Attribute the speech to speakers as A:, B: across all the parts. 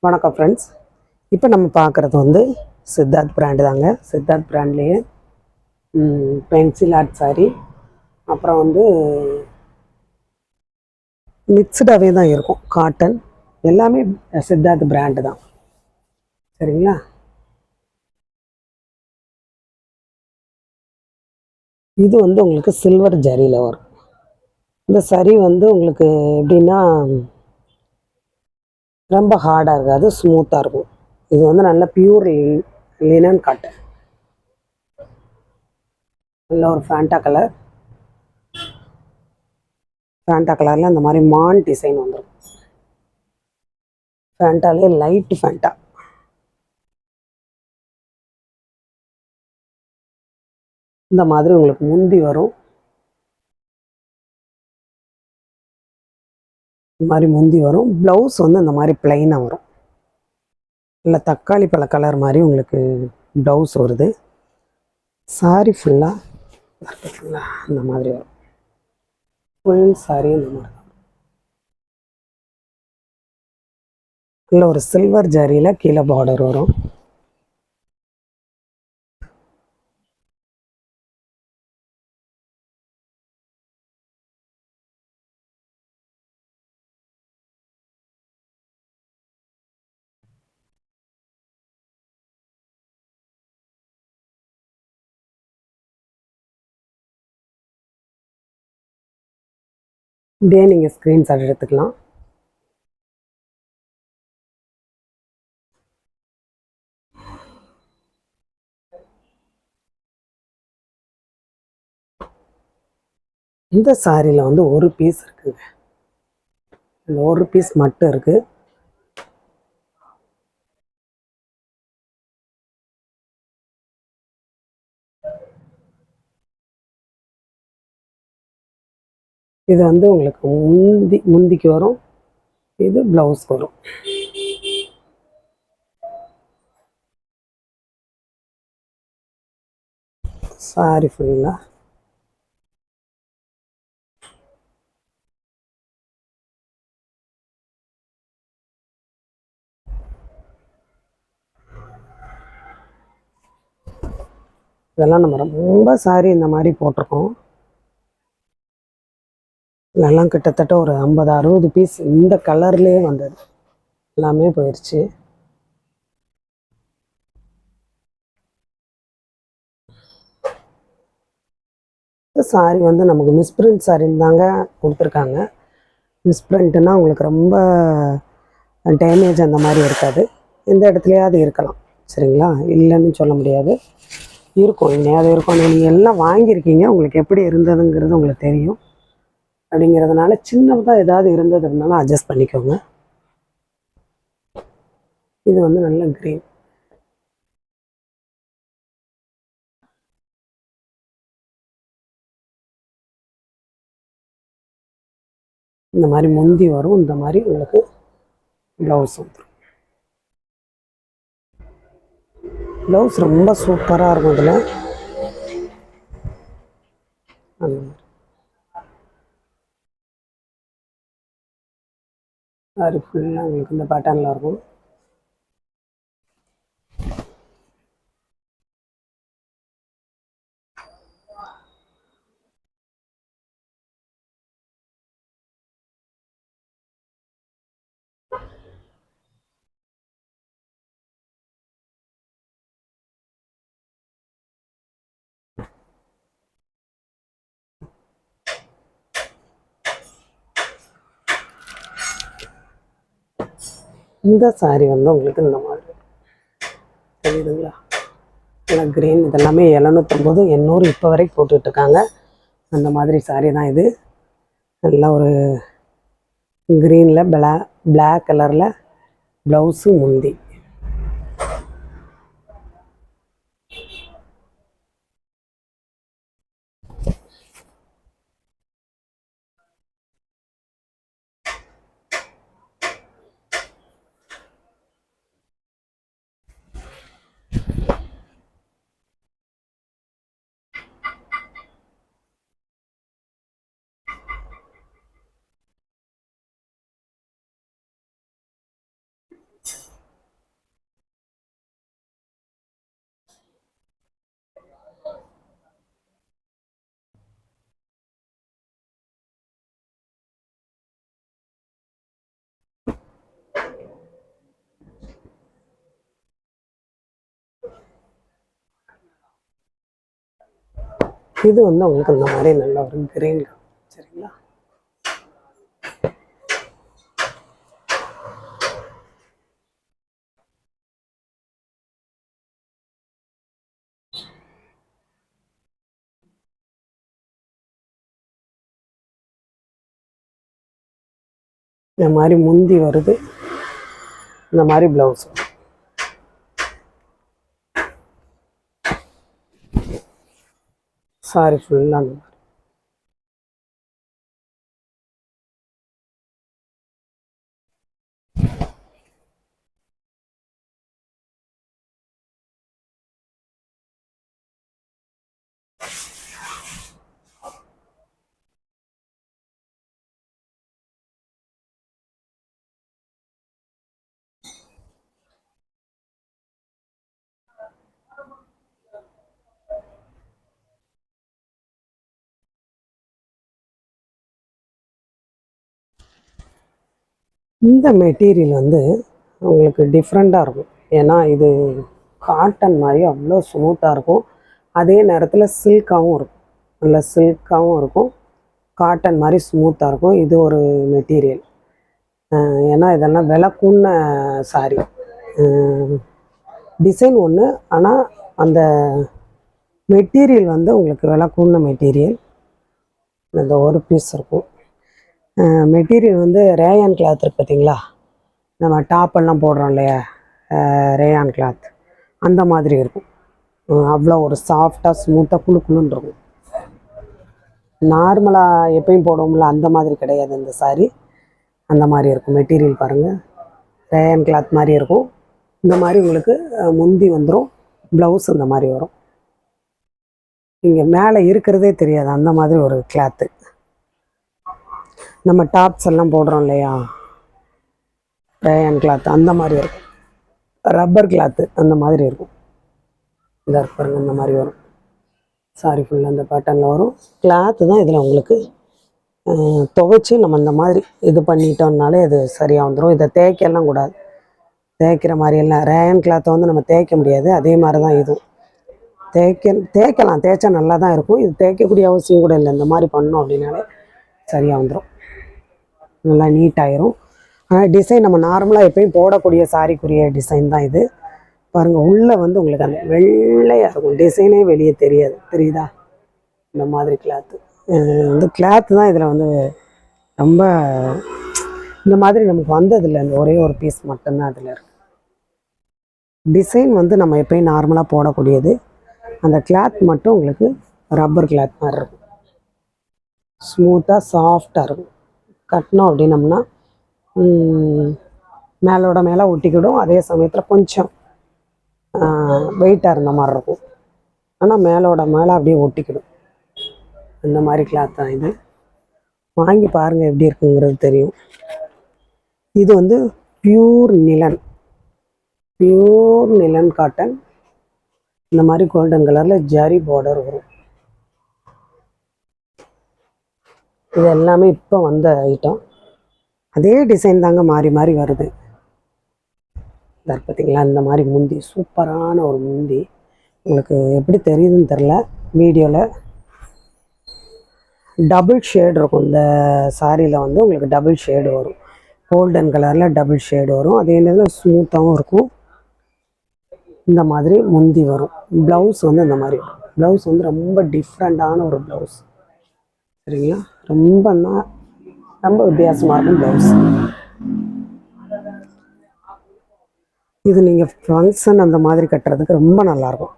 A: வணக்கம் ஃப்ரெண்ட்ஸ். இப்போ நம்ம பார்க்குறது வந்து சித்தார்த் பிராண்டு தாங்க. சித்தார்த் பிராண்ட்லேயே பென்சில் ஆர்ட் சாரி, அப்புறம் வந்து மிக்சடாகவே தான் இருக்கும். காட்டன் எல்லாமே சித்தார்த் பிராண்டு தான். சரிங்களா? இது வந்து உங்களுக்கு சில்வர் ஜரியில் வரும். இந்த சரி வந்து உங்களுக்கு எப்படின்னா ரொம்ப ஹார்டாக இருக்காது, ஸ்மூத்தாக இருக்கும். இது வந்து நல்ல பியூர் லினன் காட்டன். நல்ல ஒரு ஃபேண்டா கலரில் இந்த மாதிரி மான் டிசைன் வந்துடும். ஃபேண்டாலே லைட் ஃபேண்டா. இந்த மாதிரி உங்களுக்கு முந்தி வரும். இந்த மாதிரி முந்தி வரும். ப்ளவுஸ் வந்து இந்த மாதிரி பிளைனாக வரும். இல்லை தக்காளி பழ கலர் மாதிரி உங்களுக்கு ப்ளவுஸ் வருது. சாரி ஃபுல்லாக இந்த மாதிரி வரும். ஃபுல் சாரி இந்த மாதிரி இல்லை ஒரு சில்வர் ஜரியில் கீழே பார்டர் வரும். இப்படியே நீங்கள் ஸ்க்ரீன்ஷாட் எடுத்துக்கலாம். இந்த சாரியில் வந்து ஒரு பீஸ் இருக்குங்க. இந்த ஒரு பீஸ் மட்டும் இருக்குது. இது வந்து உங்களுக்கு முந்திக்கு வரும். இது ப்ளவுஸ் வரும். சாரி ஃபுல்லாக இதெல்லாம் நம்ம ரொம்ப சாரி இந்த மாதிரி போட்டிருக்கோம். இதெல்லாம் கிட்டத்தட்ட ஒரு 50-60 பீஸ் இந்த கலர்லேயே வந்தது. எல்லாமே போயிடுச்சு. சாரி வந்து நமக்கு மிஸ்பிரிண்ட் சாரின்னு தாங்க கொடுத்துருக்காங்க. மிஸ்பிரிண்ட்டுன்னா உங்களுக்கு ரொம்ப டேமேஜ் அந்த மாதிரி இருக்காது. எந்த இடத்துலையாவது இருக்கலாம். சரிங்களா? இல்லைன்னு சொல்ல முடியாது, இருக்கும். எங்கேயாவது இருக்கும். நீங்கள் எல்லாம் வாங்கியிருக்கீங்க, உங்களுக்கு எப்படி இருந்ததுங்கிறது உங்களுக்கு தெரியும். அப்படிங்கிறதுனால சின்னதாக ஏதாவது இருந்தது இருந்தாலும் அட்ஜஸ்ட் பண்ணிக்கோங்க. இது வந்து நல்ல க்ரீன். இந்த மாதிரி முந்தி வரும். இந்த மாதிரி உங்களுக்கு ப்ளவுஸ் வந்துடும். ப்ளவுஸ் ரொம்ப சூப்பராக இருக்கும். இதில் சாரி ஃபுல்லாக உங்களுக்கு இந்த பேட்டர்னில் இருக்கும். இந்த சாரி வந்து உங்களுக்கு இந்த மாதிரி தெரியுதுங்களா? இல்லை க்ரீன். இதெல்லாமே 750, 800 இப்போ வரைக்கும் போட்டுட்ருக்காங்க. அந்த மாதிரி சாரி தான் இது. நல்லா ஒரு க்ரீனில் பிளாக் கலரில் ப்ளவுஸு முந்தி. இது வந்து உங்களுக்கு இந்த மாதிரி நல்ல ஒரு கிரீன். சரிங்களா? இந்த மாதிரி முந்தி வருது, இந்த மாதிரி ப்ளவுஸ். சாரி ஃபுல்லாக அந்த மாதிரி. இந்த மெட்டீரியல் வந்து உங்களுக்கு டிஃப்ரெண்ட்டாக இருக்கும். ஏன்னா இது காட்டன் மாதிரி அவ்வளோ ஸ்மூத்தாக இருக்கும். அதே நேரத்தில் சில்காகவும் இருக்கும். நல்ல சில்காகவும் இருக்கும், காட்டன் மாதிரி ஸ்மூத்தாக இருக்கும். இது ஒரு மெட்டீரியல். ஏன்னா இதெல்லாம் விலை கூடின சாரி. டிசைன் ஒன்று, ஆனால் அந்த மெட்டீரியல் வந்து உங்களுக்கு விலை கூடின மெட்டீரியல். இந்த ஒரு பீஸ் இருக்கும். மெட்டீரியல் வந்து ரேயான் கிளாத் இருக்குது பார்த்தீங்களா? நம்ம டாப்பெல்லாம் போடுறோம் இல்லையா, ரேயான் கிளாத் அந்த மாதிரி இருக்கும். அவ்வளோ ஒரு சாஃப்டாக ஸ்மூத்தாக குளுன்னு இருக்கும். நார்மலாக எப்பயும் போடுவோம்ல அந்த மாதிரி கிடையாது இந்த சாரி. அந்த மாதிரி இருக்கும். மெட்டீரியல் பாருங்கள், ரேயான் கிளாத் மாதிரி இருக்கும். இந்த மாதிரி உங்களுக்கு முந்தி வந்துடும், ப்ளவுஸ் இந்த மாதிரி வரும். இங்கே மேலே இருக்கிறதே தெரியாது, அந்த மாதிரி ஒரு கிளாத்து. நம்ம டாப்ஸ் எல்லாம் போடுறோம் இல்லையா, ரேயான் கிளாத் அந்த மாதிரி இருக்கும். ரப்பர் கிளாத்து அந்த மாதிரி இருக்கும். இந்த பாருங்க, இந்த மாதிரி வரும். சாரி ஃபுல்லாக அந்த பேட்டர்னில் வரும். கிளாத்து தான் இதில் உங்களுக்கு துவைச்சி நம்ம இந்த மாதிரி இது பண்ணிட்டோம்னாலே இது சரியாக வந்துடும். இதை தேய்க்கலாம் கூடாது. தேய்க்கிற மாதிரியெல்லாம் ரேயான் கிளாத்தை வந்து நம்ம தேய்க்க முடியாது. அதே மாதிரி தான் இதுவும் தேய்க்கலாம், தேய்ச்சா நல்லா தான் இருக்கும். இது தேய்க்கக்கூடிய அவசியம் கூட இல்லை. இந்த மாதிரி பண்ணோம் அப்படின்னாலே சரியாக வந்துடும், நல்லா நீட்டாயிரும். ஆனால் டிசைன் நம்ம நார்மலாக எப்பயும் போடக்கூடிய சாரிக்குரிய டிசைன் தான் இது. பாருங்கள், உள்ளே வந்து உங்களுக்கு அந்த வெள்ளையாக இருக்கும், டிசைனே வெளியே தெரியுதா? இந்த மாதிரி கிளாத்து வந்து கிளாத்து தான் இதில் வந்து ரொம்ப இந்த மாதிரி நமக்கு வந்ததில்லை. இந்த ஒரே ஒரு பீஸ் மட்டும்தான் அதில் இருக்குது. டிசைன் வந்து நம்ம எப்பயும் நார்மலாக போடக்கூடியது. அந்த கிளாத் மட்டும் உங்களுக்கு ரப்பர் கிளாத் மாதிரி இருக்கும், ஸ்மூத்தாக சாஃப்டாக இருக்கும். கட்டினோம் அப்படின்னம்னா மேலோட மேலே ஒட்டிக்கிடும். அதே சமயத்தில் கொஞ்சம் வெயிட்டாக இருந்த மாதிரி இருக்கும், ஆனால் மேலோட மேலே அப்படியே ஒட்டிக்கிடும். இந்த மாதிரி கிளாத் தான் இது. வாங்கி பாருங்கள், எப்படி இருக்குங்கிறது தெரியும். இது வந்து பியூர் நிலன் காட்டன். இந்த மாதிரி கோல்டன் கலரில் ஜரி பார்டர் வரும். இது எல்லாமே இப்போ வந்த ஐட்டம். அதே டிசைன் தாங்க மாறி மாறி வருது. பார்த்தீங்களா? இந்த மாதிரி முந்தி, சூப்பரான ஒரு முந்தி. உங்களுக்கு எப்படி தெரியுதுன்னு தெரில, வீடியோவில் டபுள் ஷேடு இருக்கும். இந்த சாரியில் வந்து உங்களுக்கு டபுள் ஷேடு வரும், கோல்டன் கலரில் டபுள் ஷேடு வரும். அதே நேரத்தில் ஸ்மூத்தாகவும் இருக்கும். இந்த மாதிரி முந்தி வரும். ப்ளவுஸ் வந்து இந்த மாதிரி வரும். ப்ளவுஸ் வந்து ரொம்ப டிஃப்ரெண்ட்டான ஒரு ப்ளவுஸ். சரிங்களா? ரொம்ப வித்தியாசமாக இருக்கும் ப்ளவுஸ். இது நீங்கள் ஃபங்க்ஷன் அந்த மாதிரி கட்டுறதுக்கு ரொம்ப நல்லாயிருக்கும்.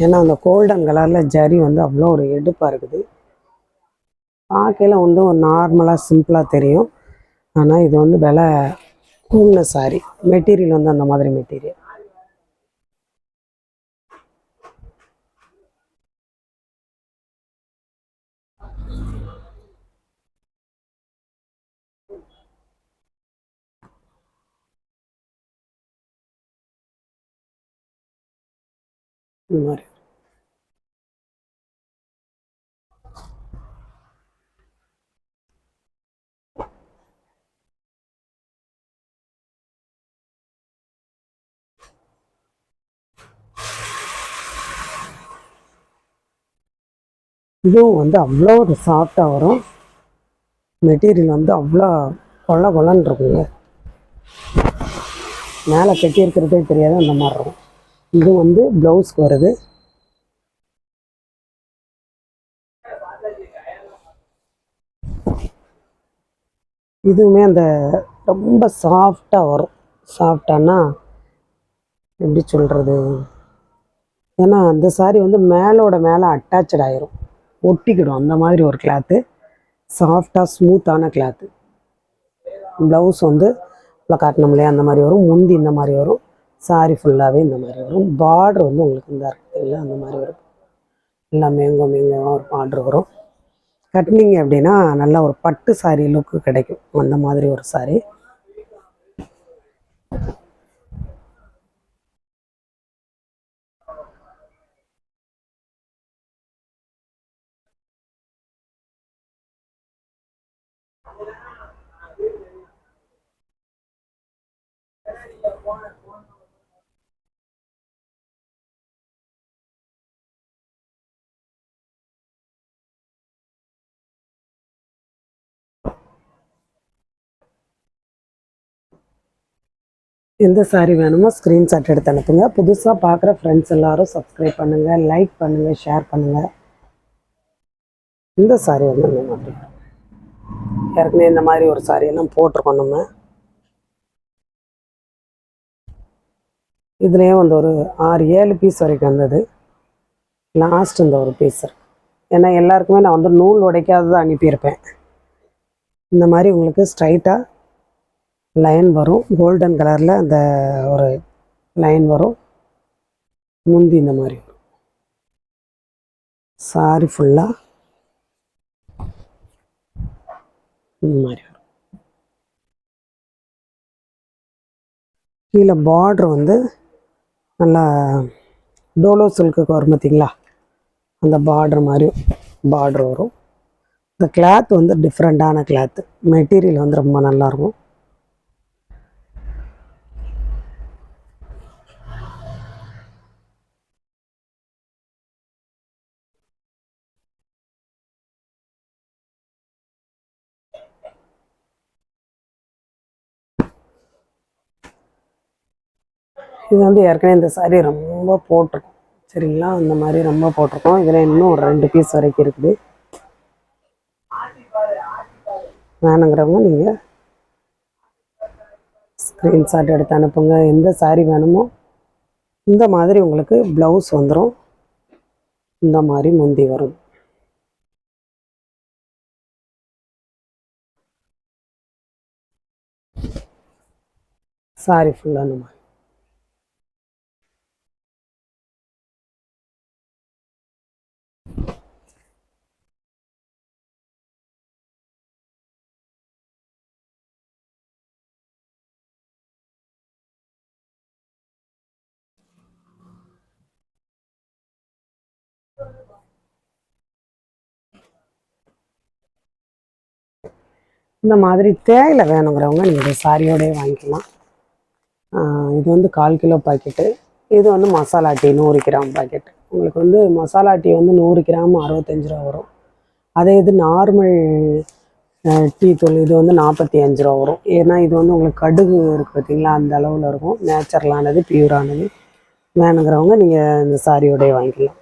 A: ஏன்னா அந்த கோல்டன் கலரில் ஜரி வந்து அவ்வளோ ஒரு எடுப்பாக இருக்குது. பார்க்கையில் வந்து ஒரு நார்மலாக சிம்பிளாக தெரியும், ஆனால் இது வந்து விலை கூடின சாரி. மெட்டீரியல் வந்து அந்த மாதிரி மெட்டீரியல். இந்த மாதிரி இதுவும் வந்து அவ்வளோ ஒரு சாஃப்டாக வரும். மெட்டீரியல் வந்து அவ்வளோ கொள்ள கொள்ளன்னு இருக்குங்க. மேலே கட்டி இருக்கிறதே தெரியாது, அந்த மாதிரி இருக்கும். இது வந்து ப்ளவுஸ்க்கு வருது. இதுவுமே அந்த ரொம்ப சாஃப்டாக வரும். சாஃப்டானா எப்படி சொல்கிறது, ஏன்னா அந்த சாரீ வந்து மேலோட மேலே அட்டாச்சு ஆயிரும், ஒட்டிக்கிடும். அந்த மாதிரி ஒரு கிளாத்து, சாஃப்டாக ஸ்மூத்தான கிளாத்து. ப்ளவுஸ் வந்து இப்போ காட்டணும்லையே அந்த மாதிரி வரும். முந்தி இந்த மாதிரி வரும். சாரீ ஃபுல்லாகவே இந்த மாதிரி வரும். பார்டர் வந்து உங்களுக்கு இந்த இல்லை அந்த மாதிரி வரும். எல்லாம் மேங்கோ ஒரு பார்டர் வரும். கட்டினீங்க அப்படின்னா நல்லா ஒரு பட்டு சாரீ லுக்கு கிடைக்கும். அந்த மாதிரி ஒரு சாரீ. எந்த சாரீ வேணுமோ ஸ்க்ரீன்ஷாட் எடுத்து அனுப்புங்க. புதுசாக பார்க்குற ஃப்ரெண்ட்ஸ் எல்லோரும் சப்ஸ்கிரைப் பண்ணுங்கள், லைக் பண்ணுங்கள், ஷேர் பண்ணுங்கள். இந்த சாரீ வந்து இந்த மாதிரி ஏற்கனவே இந்த மாதிரி ஒரு சாரியெல்லாம் போட்டிருக்கோம் நம்ம. இதுலேயே வந்து ஒரு 6-7 பீஸ் வரைக்கும் வந்தது. லாஸ்ட் இந்த ஒரு பீஸ். ஏன்னா எல்லாருக்குமே நான் வந்து நூல் உடைக்காததை அனுப்பியிருப்பேன். இந்த மாதிரி உங்களுக்கு ஸ்ட்ரைட்டாக லைன் வரும். கோல்டன் கலரில் அந்த ஒரு லைன் வரும். முந்தி இந்த மாதிரி வரும். சாரி ஃபுல்லாக இந்த மாதிரி வரும். கீழே பார்ட்ரு வந்து நல்லா டோலோ சில்க்குக்கு வரும் பார்த்தீங்களா, அந்த பார்டர் மாதிரி பார்ட்ரு வரும். இந்த கிளாத் வந்து டிஃப்ரெண்ட்டான கிளாத்து. மெட்டீரியல் வந்து ரொம்ப நல்லாயிருக்கும். இது வந்து ஏற்கனவே இந்த சாரீ ரொம்ப போட்டிருக்கோம், சரிங்களா. அந்த மாதிரி ரொம்ப போட்டிருக்கோம். இதில் இன்னும் ஒரு 2 பீஸ் வரைக்கும் இருக்குது. வேணுங்கிறவங்க நீங்கள் ஸ்க்ரீன்ஷாட் எடுத்து அனுப்புங்க. எந்த சாரீ வேணுமோ இந்த மாதிரி உங்களுக்கு ப்ளவுஸ் வந்துடும். இந்த மாதிரி முந்தி வரும். சாரி ஃபுல்லாக அந்த மாதிரி. இந்த மாதிரி தேயிலை வேணுங்கிறவங்க நீங்கள் சாரியோடய வாங்கிக்கலாம். இது வந்து 1/4 கிலோ பாக்கெட்டு. இது வந்து மசாலா டீ 100 கிராம் பாக்கெட்டு. உங்களுக்கு வந்து மசாலா டீ வந்து 100 கிராம் 65 ரூபா வரும். அதே இது நார்மல் டீ தூள் இது வந்து 45 ரூபா வரும். ஏன்னா இது வந்து உங்களுக்கு கடுகு இருக்குது பார்த்தீங்களா, அந்த அளவில் இருக்கும். நேச்சுரலானது, பியூரானது. வேணுங்கிறவங்க நீங்கள் இந்த சாரியோடய வாங்கிக்கலாம்.